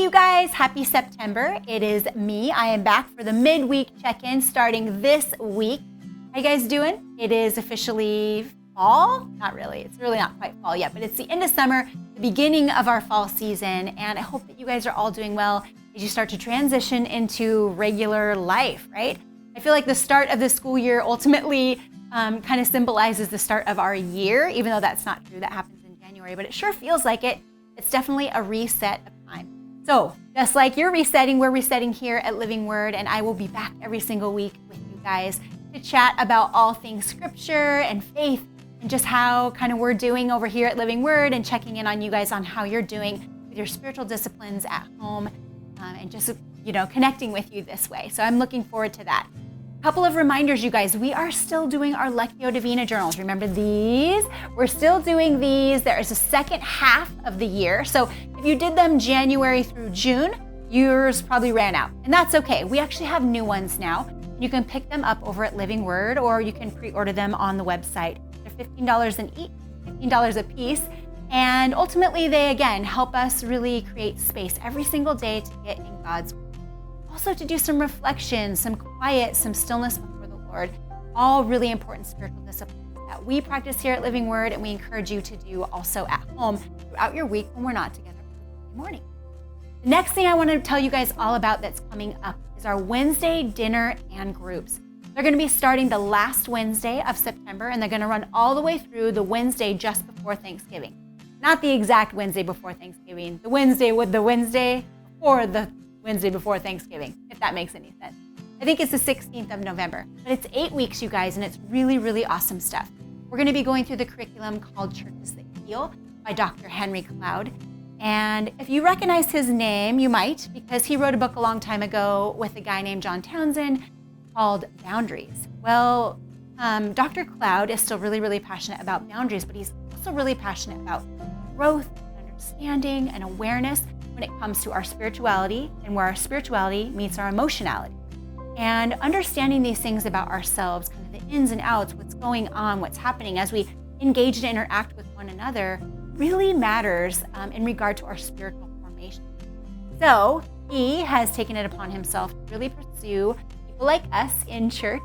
you guys. Happy September. It is me. I am back for the midweek check-in starting this week. How you guys doing? It is officially fall. Not really. It's really not quite fall yet, but it's the end of summer, the beginning of our fall season, and I hope that you guys are all doing well as you start to transition into regular life, right? I feel like the start of the school year ultimately kind of symbolizes the start of our year, even though that's not true. That happens in January, but it sure feels like it. It's definitely a reset of time. So just like you're resetting, we're resetting here at Living Word, and I will be back every single week with you guys to chat about all things scripture and faith and just how kind of we're doing over here at Living Word and checking in on you guys on how you're doing with your spiritual disciplines at home and just, connecting with you this way. So I'm looking forward to that. Couple of reminders, you guys, we are still doing our Lectio Divina journals. Remember these? We're still doing these. There is a second half of the year. So if you did them January through June, yours probably ran out. And that's okay. We actually have new ones now. You can pick them up over at Living Word, or you can pre-order them on the website. They're $15 a piece. And ultimately, they, again, help us really create space every single day to get in God's Word. Also to do some reflection, some quiet, some stillness before the Lord, all really important spiritual disciplines that we practice here at Living Word, and we encourage you to do also at home throughout your week when we're not together in the morning. The next thing I want to tell you guys all about that's coming up is our Wednesday dinner and groups. They're going to be starting the last Wednesday of September, and they're going to run all the way through the Wednesday just before Thanksgiving. Not the exact Wednesday before Thanksgiving, the Wednesday with the Wednesday before the Wednesday before Thanksgiving, if that makes any sense. I think it's the 16th of November, but it's 8 weeks, you guys, and it's really, really awesome stuff. We're going to be going through the curriculum called Churches That Heal by Dr. Henry Cloud. And if you recognize his name, you might, because he wrote a book a long time ago with a guy named John Townsend called Boundaries. Well, Dr. Cloud is still really, really passionate about boundaries, but he's also really passionate about growth, and understanding, and awareness when it comes to our spirituality and where our spirituality meets our emotionality. And understanding these things about ourselves, kind of the ins and outs, what's going on, what's happening as we engage and interact with one another really matters in regard to our spiritual formation. So he has taken it upon himself to really pursue people like us in church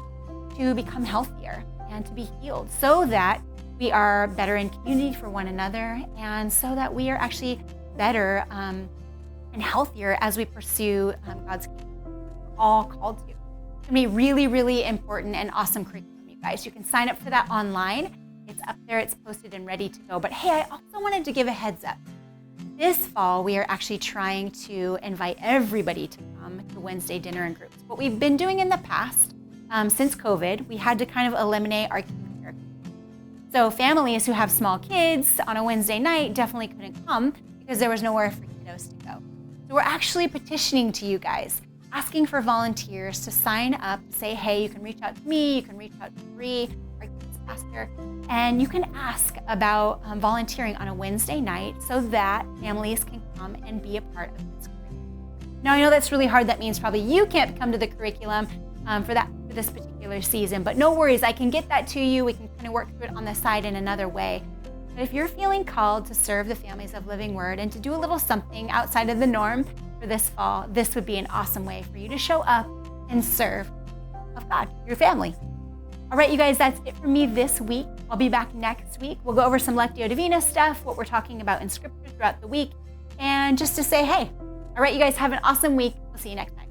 to become healthier and to be healed so that we are better in community for one another and so that we are actually better and healthier as we pursue God's kingdom. We're all called to. It's going to be really, really important and awesome curriculum, you guys. You can sign up for that online. It's up there, it's posted and ready to go. But hey, I also wanted to give a heads up. This fall, we are actually trying to invite everybody to come to Wednesday dinner and groups. What we've been doing in the past, since COVID, we had to kind of eliminate our key characters. So families who have small kids on a Wednesday night definitely couldn't come because there was nowhere for kiddos to go. So we're actually petitioning to you guys, asking for volunteers to sign up, say, hey, you can reach out to me, you can reach out to Bree, our kids pastor, and you can ask about volunteering on a Wednesday night so that families can come and be a part of this curriculum. Now, I know that's really hard. That means probably you can't come to the curriculum for this particular season, but no worries, I can get that to you. We can kind of work through it on the side in another way. But if you're feeling called to serve the families of Living Word and to do a little something outside of the norm for this fall, this would be an awesome way for you to show up and serve of God, your family. All right, you guys, that's it for me this week. I'll be back next week. We'll go over some Lectio Divina stuff, what we're talking about in Scripture throughout the week, and just to say, hey, all right, you guys have an awesome week. We'll see you next time.